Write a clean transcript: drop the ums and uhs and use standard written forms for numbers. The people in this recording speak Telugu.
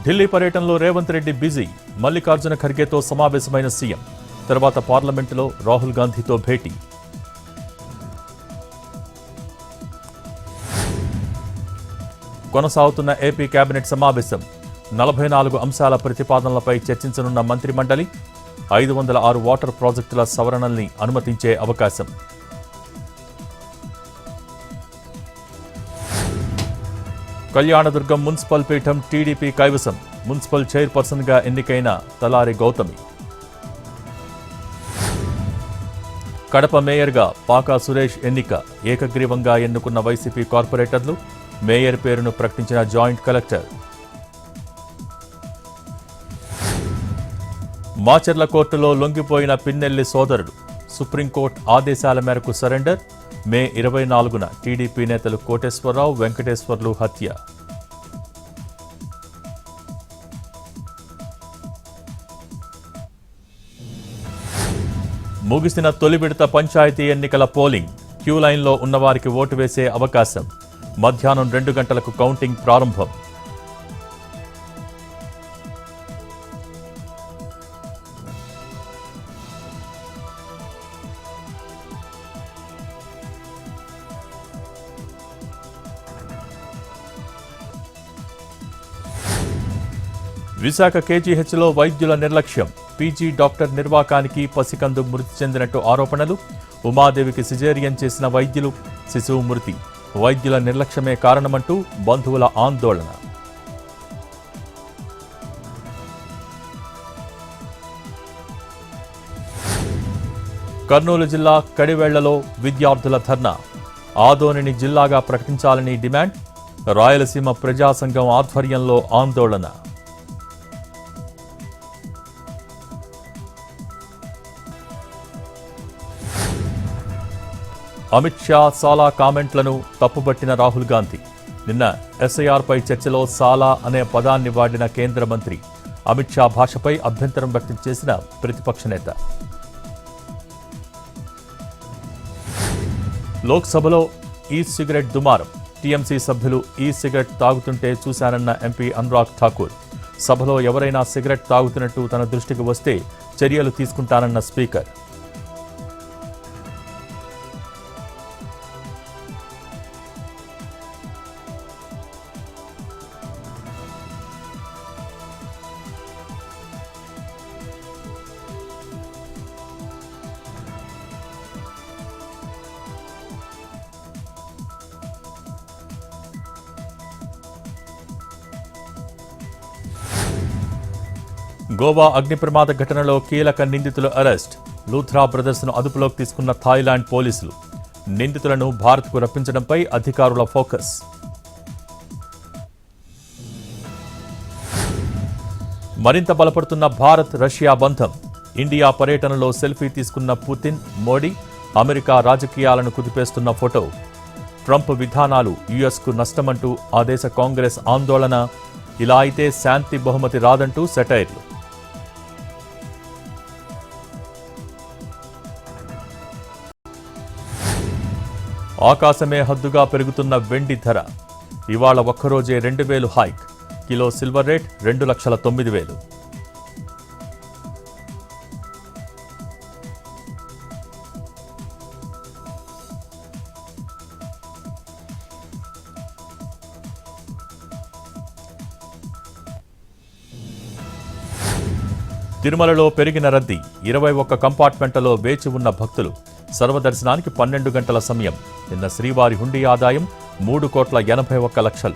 ఢిల్లీ పర్యటనలో రేవంత్ రెడ్డి బిజీ. మల్లికార్జున ఖర్గేతో సమావేశమైన సీఎం. తర్వాత పార్లమెంటులో రాహుల్ గాంధీతో భేటీ. కొనసాగుతున్న ఏపీ కేబినెట్ సమావేశం. 44 అంశాల ప్రతిపాదనలపై చర్చించనున్న మంత్రిమండలి. 506 వాటర్ ప్రాజెక్టుల సవరణల్ని అనుమతించే అవకాశం. కళ్యాణదుర్గం మున్సిపల్ పీఠం టీడీపీ కైవసం. మున్సిపల్ చైర్పర్సన్గా ఎన్నికైన తలారి గౌతమి. కడప మేయర్గా పాకా సురేష్ ఎన్నిక. ఏకగ్రీవంగా ఎన్నుకున్న వైసీపీ కార్పొరేటర్లు. మేయర్ పేరును ప్రకటించిన జాయింట్ కలెక్టర్. మాచర్ల కోర్టులో లొంగిపోయిన పిన్నెల్లి సోదరుడు. సుప్రీంకోర్టు ఆదేశాల మేరకు సరెండర్. మే 24న టీడీపీ నేతలు కోటేశ్వరరావు, వెంకటేశ్వర్లు హత్య. ముగిసిన తొలి విడత పంచాయతీ ఎన్నికల పోలింగ్. క్యూ లైన్లో ఉన్నవారికి ఓటు వేసే అవకాశం. మధ్యాహ్నం 2 గంటలకు కౌంటింగ్ ప్రారంభం. విశాఖ కేజీహెచ్లో వైద్యుల నిర్లక్ష్యం. పీజీ డాక్టర్ నిర్వాకానికి పసికందు మృతి చెందినట్టు ఆరోపణలు. ఉమాదేవికి సిజేరియన్ చేసిన వైద్యులు. శిశువు మృతి. వైద్యుల నిర్లక్ష్యమే కారణమంటూ బంధువుల ఆందోళన. కర్నూలు జిల్లా కడివేళ్లలో విద్యార్థుల ధర్నా. ఆదోనిని జిల్లాగా ప్రకటించాలని డిమాండ్. రాయలసీమ ప్రజాసంఘం ఆధ్వర్యంలో ఆందోళన. అమిత్ షా సాలా కామెంట్లను తప్పుబట్టిన రాహుల్ గాంధీ. నిన్న ఎస్ఐఆర్పై చర్చలో సాలా అనే పదాన్ని వాడిన కేంద్ర మంత్రి. అమిత్ షా భాషపై అభ్యంతరం వ్యక్తం చేసిన ప్రతిపక్ష నేత. లోక్సభలో ఈ సిగరెట్ దుమారం. టీఎంసీ సభ్యులు ఈ సిగరెట్ తాగుతుంటే చూశానన్న ఎంపీ అనురాగ్ ఠాకూర్. సభలో ఎవరైనా సిగరెట్ తాగుతున్నట్టు తన దృష్టికి వస్తే చర్యలు తీసుకుంటానన్న స్పీకర్. గోవా అగ్ని ప్రమాద ఘటనలో కీలక నిందితుల అరెస్ట్. లూథ్రా బ్రదర్స్ను అదుపులోకి తీసుకున్న థాయిలాండ్ పోలీసులు. నిందితులను భారత్కు రప్పించడంపై అధికారుల ఫోకస్. మరింత బలపడుతున్న భారత్ రష్యా బంధం. ఇండియా పర్యటనలో సెల్ఫీ తీసుకున్న పుతిన్, మోడీ. అమెరికా రాజకీయాలను కుదిపేస్తున్న ఫోటో. ట్రంప్ విధానాలు యుఎస్కు నష్టమంటూ ఆ దేశ కాంగ్రెస్ ఆందోళన. ఇలా అయితే శాంతి బహుమతి రాదంటూ సెటైర్లు. ఆకాశమే హద్దుగా పెరుగుతున్న వెండి ధర. ఇవాళ ఒక్కరోజే 2000 హైక్. Kilo silver rate 2,09,000. తిరుమలలో పెరిగిన రద్దీ. 21 కంపార్ట్మెంట్లలో వేచి ఉన్న భక్తులు. సర్వదర్శనానికి 12 గంటల సమయం. నిన్న శ్రీవారి హుండీ ఆదాయం 3,81,00,000.